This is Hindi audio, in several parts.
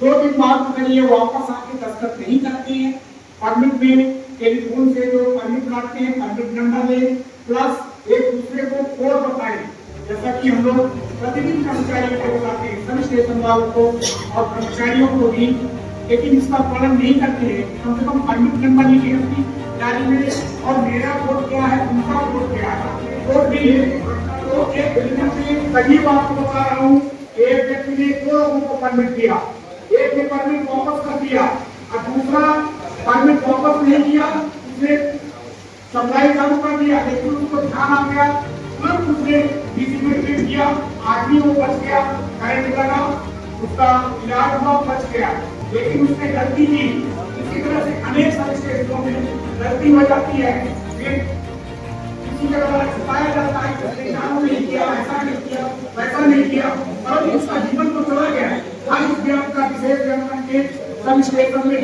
2 दिन बाद अगर ये वापस आके दस्तखत नहीं करते हैं, परमिट में टेलीफोन से जो परमिट काटते हैं, परमिट नंबर ले प्लस एक दूसरे को कोड बताएं, जैसा कि हम लोग प्रतिदिन कर्मचारियों को बताते हैं, सब स्टेशन वालों को और कर्मचारियों को भी, लेकिन इसका पालन नहीं करते हैं। कम से कम परमिट नंबर लिखे अपनी डायरी में और मेरा कोड क्या है, उनका कोड क्या है, कोड भी है। तो एक दिन में करीब आपको बता रहा हूँ, एक व्यक्ति ने 2 लोगों को परमिट दिया, एक ने परमिट वापस कर दिया और दूसरा परमिट वापस नहीं किया, उसने सप्लाई चालू कर दिया, लेकिन उसको ध्यान आ गया, तुरंत उसने डीसी में ट्रीट किया, आदमी वो बच गया, करंट लगा, उसका इलाज हुआ, बच गया। लेकिन उसने गलती की। इसी तरह से अनेक सारे स्टेशनों में गलती हो जाती है, फिर किसी जगह छुपाया जाता है, नहीं किया, ऐसा नहीं किया, वैसा नहीं किया, और उसका जीवन तो चला गया। आज इस ज्ञान का विशेष ज्ञान के सब स्टेशन में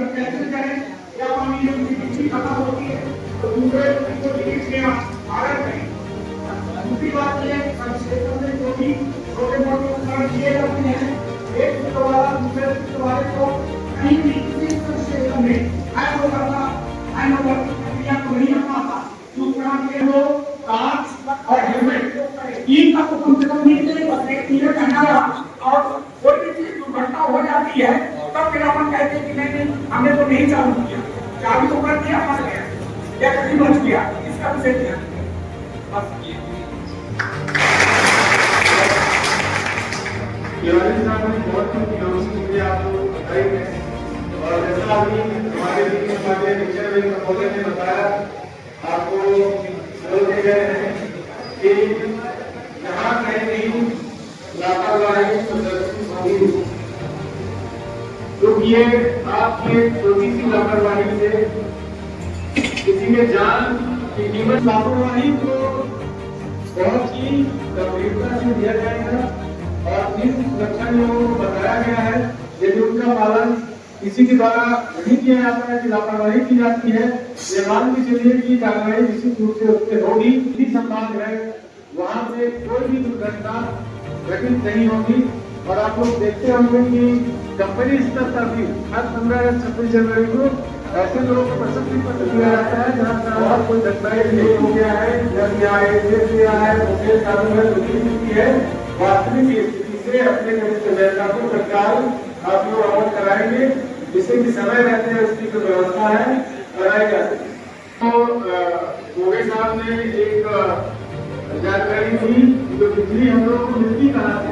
कैंसिल करें या मान लीजिए उनकी डिग्री खत्म होती है तो दूसरे को डिग्री से आरक्षण करें। दूसरी बात यह है सब स्टेशन में जो भी छोटे मोटे उपकरण दिए जाते हैं, एक शिफ्ट वाला दूसरे शिफ्ट वाले को कहीं भी किसी स्टेशन में हैंड ओवर की प्रक्रिया को नहीं अपनाता। उपकरण के वो कांच और हेलमेट तीन का तो कम से कम नहीं पहना, और कोई भी चीज दुर्घटना हो जाती है तब फिर अपन कहते हैं कि नहीं हमने तो नहीं चालू किया, चाबी तो कर दिया, फंस गया या कहीं बच गया, इसका विषय क्या बहुत मुझे आपको बताएंगे। और जैसा अभी हमारे महोदय ने बताया, आपको बोल दिए गए हैं कि यहाँ कहीं लापरवाही प्रदर्शित होगी, क्योंकि ये आपकी छोटी सी लापरवाही से किसी के जान की कीमत। लापरवाही को बहुत ही गंभीरता से दिया जाएगा और जिन सुरक्षा नियमों को बताया गया है, यदि उनका पालन किसी के द्वारा नहीं किया जाता है कि लापरवाही की जाती है, ये मान के चलिए कि कार्रवाई निश्चित रूप से उससे होगी। इसी संभाग है वहाँ पे कोई भी दुर्घटना घटित नहीं होगी। और आप लोग देखते होंगे कि कंपनी स्तर पर भी हर 15 या 26 जनवरी को ऐसे लोगों को प्रशस्ति पत्र दिया जाता है जहाँ और कोई घटनाएं नहीं हो गया है, जब है वास्तविक स्थिति से अपने व्यवस्था को सरकार आप लोग अवगत कराएंगे, जिससे कि समय रहते हैं उसकी जो व्यवस्था है कराई जा सके। तो मोगे साहब ने एक जानकारी दी, जो बिजली हम लोग को मिलती कहाँ से।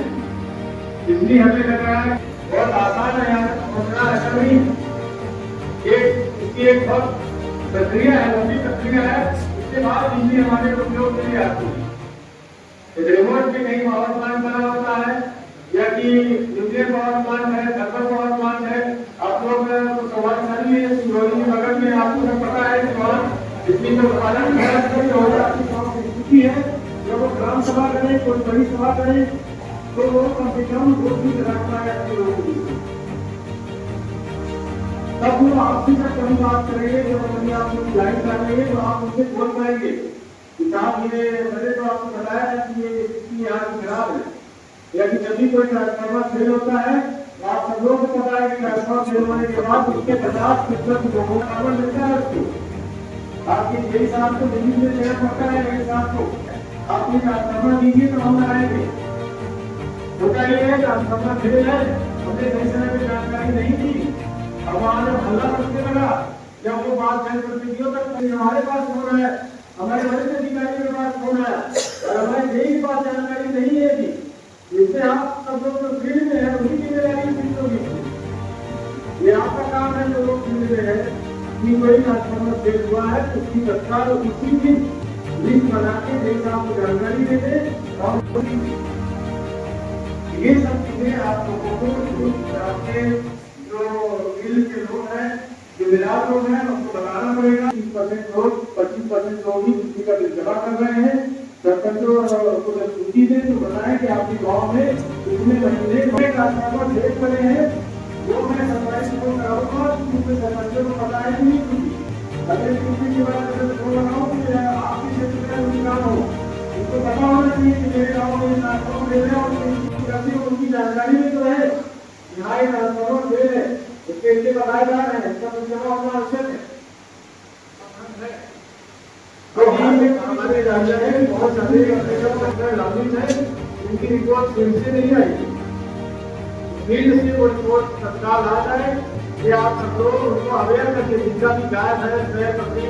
बिजली हमें लग रहा है बहुत आसान है, यहाँ पहुँचना ऐसा नहीं, इसकी एक बहुत प्रक्रिया है, लंबी प्रक्रिया है। उसके बाद बिजली हमारे उपयोग के लिए आती है। रिमोट में कहीं पावर प्लांट बना होता है या कि न्यूक्लियर पावर प्लांट है, थर्मल पावर प्लांट है, आप लोग तो सौभाग्यशाली है, सिंगरौली के बगल में आपको सब पता है कि वहाँ बिजली का उत्पादन स्थिति है। जब वो ग्राम सभा करें, कोई बड़ी सभा करें, तो वो कम से कम 2 रखना है अपनी लोगों। तब वो आपसे जब कभी बात करेंगे, जब कभी आप लाइन करेंगे तो आप उनसे बोल पाएंगे कि साहब मैंने तो आपको बताया है कि ये स्थिति यहाँ की खराब है, या कि जब भी कोई ट्रांसफार्मर फेल होता है तो आप सब लोगों को पता है कि ट्रांसफार्मर फेल होने के बाद उसके 50% लोगों का कार्बन मिलता है उसको। आपके यही साहब को दिल्ली में देना पड़ता है, यही साहब को आपने ट्रांसफार्मर दीजिए तो हम लगाएंगे। होता ये है ट्रांसफार्मर फेल है, हमने सही समय में जानकारी नहीं दी, अब वहाँ जब हल्ला करने लगा, जब वो बात जनप्रतिनिधियों तक हमारे पास हो रहा है, हमारे वरिष्ठ अधिकारियों के पास फोन आया और हमारे देश के पास जानकारी नहीं है थी, इससे आप सब लोग जो फील्ड में है उन्हीं की जिम्मेदारी होगी। ये आपका काम है जो लोग फील्ड में है कि कोई ट्रांसफार्मर फेल हुआ है तो उसकी तत्काल उसी दिन लिस्ट बना के देश आपको जानकारी दे दे। और ये सब चीजें आप लोगों को आपके जो फील्ड के लोग हैं, जिम्मेदार लोग हैं, उनको बताना पड़ेगा। 30% लोग 25% लोग ही बिजली का बिल जमा कर रहे हैं। सरपंचों को जब छुट्टी दें तो बताएं कि आपके गाँव में इतने महीने ट्रांसफार्मर फेल करे हैं, वो मैं सरकारी को कराऊंगा, क्योंकि सरपंचों को पता है नहीं छुट्टी। अगर छुट्टी के बाद फोन लगाऊँ कि आपके क्षेत्र में उनका हो, उनको पता होना चाहिए कि मेरे गाँव में ट्रांसफार्मर ले रहे हैं और उनकी जानकारी में तो है। नए ट्रांसफार्मर दे रहे हैं, उसके लिए बनाए जा रहे हैं, इसका तो जमा होना आवश्यक है। तो हमारे राज्य में बहुत सारे लॉबिंग है, उनकी रिपोर्ट फील्ड से नहीं आई। फील्ड से वो रिपोर्ट तत्काल आ जाए कि आप सब लोग उनको अवेयर करके, जिनका भी गाय है अपनी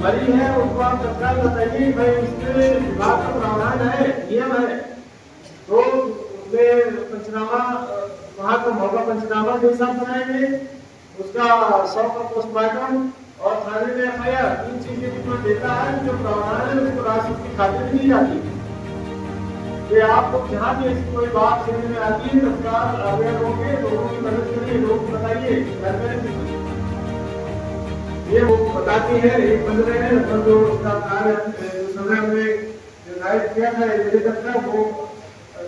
मरी है, उनको आप तत्काल बताइए भाई इसमें विभाग का प्रावधान है, नियम है। तो उसमें पंचनामा, वहाँ का मौका पंचनामा के हिसाब बनाएंगे, उसका 100 का पोस्टमार्टम और थाने में FIR, 3 चीजें जो देता है, जो प्रावधान है उसको राशि की खाते में दी जाती है। कि आपको जहाँ भी ऐसी कोई बात सुनने में आती है, तत्काल अवेयर होंगे, लोगों की मदद करिए, लोगों को बताइए। ये वो बताती है, एक बंद रहे हैं, मतलब जो उसका कार्य समय में निर्धारित किया था, ये तक था वो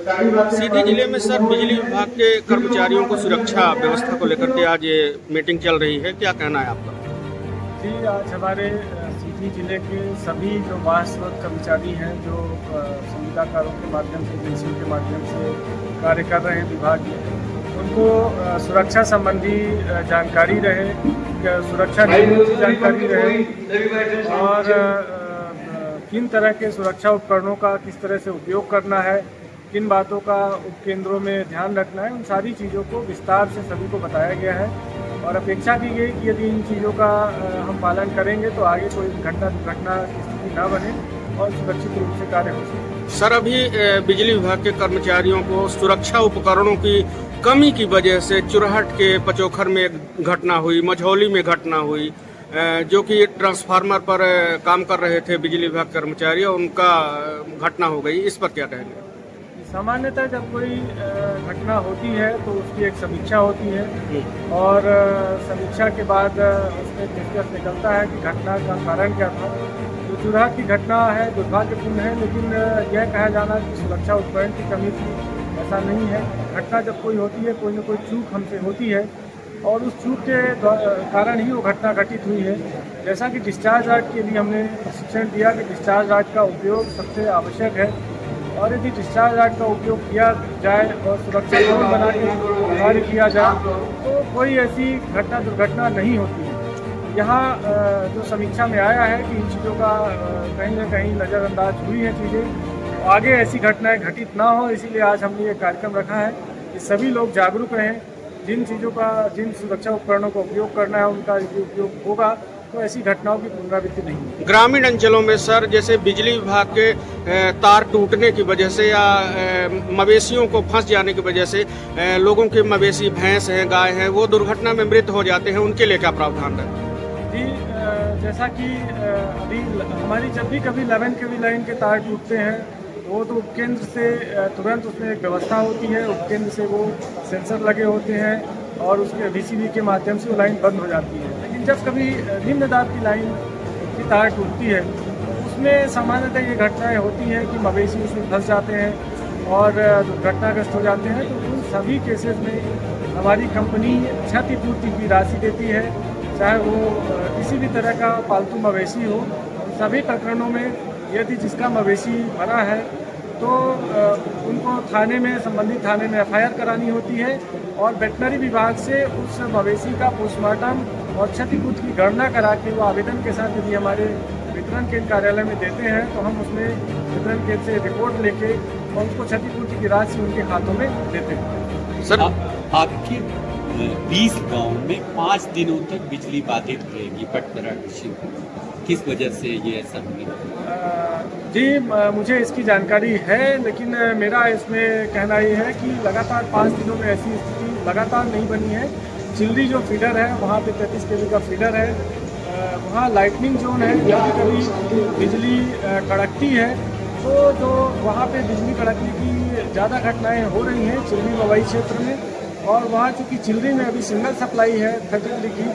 सारी बातें। सीधी जिले में सर बिजली विभाग के कर्मचारियों को सुरक्षा व्यवस्था को लेकर के आज ये मीटिंग चल रही है, क्या कहना है आपका? जी, आज हमारे सीधी जिले के सभी जो वास्तविक कर्मचारी हैं, जो संविदाकारों के माध्यम से, एजेंसियों के माध्यम से कार्य कर रहे हैं विभाग में, उनको सुरक्षा संबंधी जानकारी रहे, सुरक्षा नियमों की जानकारी रहे और किन तरह के सुरक्षा उपकरणों का किस तरह से उपयोग करना है, किन बातों का उपकेंद्रों में ध्यान रखना है, उन सारी चीज़ों को विस्तार से सभी को बताया गया है। और अपेक्षा की गई कि यदि इन चीज़ों का हम पालन करेंगे तो आगे कोई घटना दुर्घटना की स्थिति न बने और सुरक्षित रूप से कार्य हो सके। सर, अभी बिजली विभाग के कर्मचारियों को सुरक्षा उपकरणों की कमी की वजह से चुरहट के पचोखर में एक घटना हुई, मझौली में घटना हुई, जो कि ट्रांसफार्मर पर काम कर रहे थे बिजली विभाग कर्मचारी, उनका घटना हो गई, इस पर क्या कहेंगे? सामान्यतः जब कोई घटना होती है तो उसकी एक समीक्षा होती है और समीक्षा के बाद उसमें निष्कर्ष निकलता है कि घटना का कारण क्या था। तो चुराह की घटना है, दुर्भाग्यपूर्ण है, लेकिन यह कहा जाना कि सुरक्षा उपकरण की कमी थी, ऐसा नहीं है। घटना जब कोई होती है, कोई न कोई चूक हमसे होती है और उस चूक के कारण ही वो घटना घटित हुई है। जैसा कि डिस्चार्ज राइट के लिए हमने प्रशिक्षण दिया कि डिस्चार्ज राइट का उपयोग सबसे आवश्यक है और यदि डिस्चार्ज राइट का उपयोग किया जाए और सुरक्षा जोन बना के कार्य किया जाए तो कोई ऐसी घटना दुर्घटना नहीं होती है। यहाँ जो समीक्षा में आया है कि इन चीज़ों का कहीं न कहीं नज़रअंदाज हुई है चीज़ें, आगे ऐसी घटनाएं घटित ना हो, इसीलिए आज हमने ये कार्यक्रम रखा है कि सभी लोग जागरूक रहें। जिन सुरक्षा उपकरणों का उपयोग करना है उनका यदि उपयोग होगा तो ऐसी घटनाओं की पुनरावृत्ति नहीं होगी। ग्रामीण अंचलों में सर, जैसे बिजली विभाग के तार टूटने की वजह से या मवेशियों को फंस जाने की वजह से लोगों के मवेशी, भैंस हैं, गाय हैं, वो दुर्घटना में मृत हो जाते हैं, उनके लिए क्या प्रावधान है? जी, जैसा कि अभी हमारी जब भी कभी 11 kV लाइन के तार टूटते हैं वो तो उपकेंद्र से तुरंत उसमें एक व्यवस्था होती है, उपकेंद्र से वो सेंसर लगे होते हैं और उसके VCB के माध्यम से वो लाइन बंद हो जाती है। लेकिन जब कभी निम्न दाब की लाइन की तार टूटती है तो उसमें सामान्यतः ये घटनाएं होती हैं कि मवेशी उसमें फंस जाते हैं और दुर्घटनाग्रस्त हो जाते हैं। तो उन सभी केसेस में हमारी कंपनी क्षतिपूर्ति की राशि देती है, चाहे वो किसी भी तरह का पालतू मवेशी हो। सभी प्रकरणों में यदि जिसका मवेशी मरा है तो उनको थाने में, संबंधित थाने में FIR करानी होती है और वेटनरी विभाग से उस मवेशी का पोस्टमार्टम और क्षतिपूर्ति की गणना करा के वो आवेदन के साथ यदि हमारे वितरण केंद्र कार्यालय में देते हैं तो हम उसमें वितरण केंद्र से रिपोर्ट लेके और उसको क्षतिपूर्ति की राशि उनके खातों में देते हैं। सर, आपके 20 गांव में 5 दिनों तक बिजली बाधित रहेगी पटपरा कृषि, किस वजह से ये ऐसा होगा? जी, मुझे इसकी जानकारी है, लेकिन मेरा इसमें कहना ये है कि लगातार 5 दिनों में ऐसी स्थिति लगातार नहीं बनी है। चिल्ली जो फीडर है वहाँ पे 33 kV का फीडर है, वहाँ लाइटनिंग जोन है, कभी कभी बिजली कड़कती है तो जो वहाँ पे बिजली कड़कने की ज़्यादा घटनाएं हो रही हैं चिल्ली मवई क्षेत्र में। और वहाँ चूँकि चिल्ली में अभी सिंगल सप्लाई है 33 की,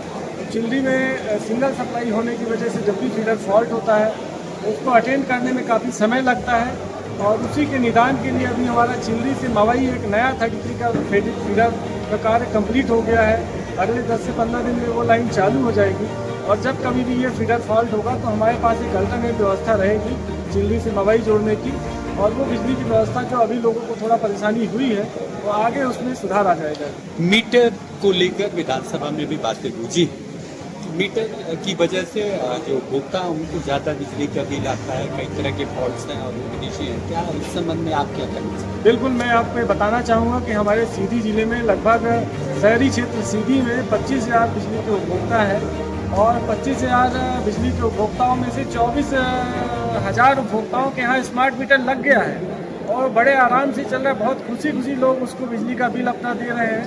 चिल्ली में सिंगल सप्लाई होने की वजह से जब भी फीडर फॉल्ट होता है उसको अटेंड करने में काफ़ी समय लगता है और उसी के निदान के लिए अभी हमारा चिल्ली से मवई एक नया 33 का फीडर का कार्य कंप्लीट हो गया है। अगले 10 से 15 दिन में वो लाइन चालू हो जाएगी और जब कभी भी ये फीडर फॉल्ट होगा तो हमारे पास एक अल्टरनेट व्यवस्था रहेगी चिल्ली से मवई जोड़ने की, और वो बिजली की व्यवस्था जो अभी लोगों को थोड़ा परेशानी हुई है वो आगे उसमें सुधार आ जाएगा। मीटर को लेकर विधानसभा में भी बातें गूंजी। मीटर की वजह से जो उपभोक्ता हैं, उनको ज़्यादा बिजली का बिल आता है, कई तरह के फॉल्ट्स हैं और वो विदेशी हैं। क्या इस संबंध में आप क्या करना चाहते हैं? बिल्कुल, मैं आपको बताना चाहूँगा कि हमारे सीधी जिले में लगभग शहरी क्षेत्र सीधी में 25,000 बिजली के उपभोक्ता हैं और 25,000 बिजली के उपभोक्ताओं में से 24,000 उपभोक्ताओं के यहाँ स्मार्ट मीटर लग गया है और बड़े आराम से चल रहा है। बहुत खुशी लोग उसको बिजली का बिल अपना दे रहे हैं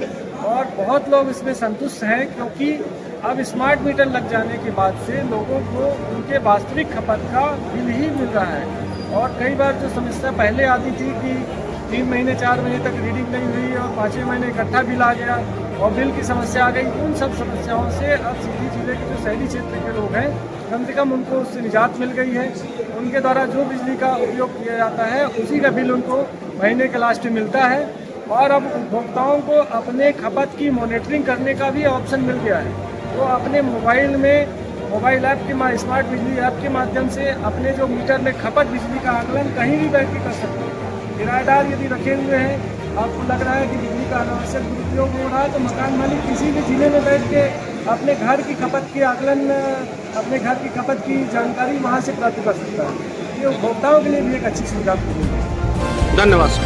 और बहुत लोग इसमें संतुष्ट हैं, क्योंकि अब स्मार्ट मीटर लग जाने के बाद से लोगों को उनके वास्तविक खपत का बिल ही मिल रहा है। और कई बार जो समस्या पहले आती थी कि 3 महीने 4 महीने तक रीडिंग नहीं हुई और 5वें महीने इकट्ठा बिल आ गया और बिल की समस्या आ गई, उन सब समस्याओं से अब सीधी जिले के जो शहरी क्षेत्र के लोग हैं कम से कम उनको उससे निजात मिल गई है। उनके द्वारा जो बिजली का उपयोग किया जाता है उसी का बिल उनको महीने के लास्ट में मिलता है और अब उपभोक्ताओं को अपने खपत की मॉनिटरिंग करने का भी ऑप्शन मिल गया है। तो अपने मोबाइल में मोबाइल ऐप के स्मार्ट बिजली ऐप के माध्यम से अपने जो मीटर में खपत बिजली का आकलन कहीं भी बैठ के कर सकते हैं। किराएदार यदि रखे हुए हैं, आपको लग रहा है कि बिजली का अनावश्यक दुरुपयोग हो रहा है, तो मकान मालिक किसी भी जिले में बैठ के अपने घर की खपत के आकलन, अपने घर की खपत की जानकारी वहाँ से प्राप्त कर सकता है। ये उपभोक्ताओं के लिए भी एक अच्छी सुविधा है। धन्यवाद सर।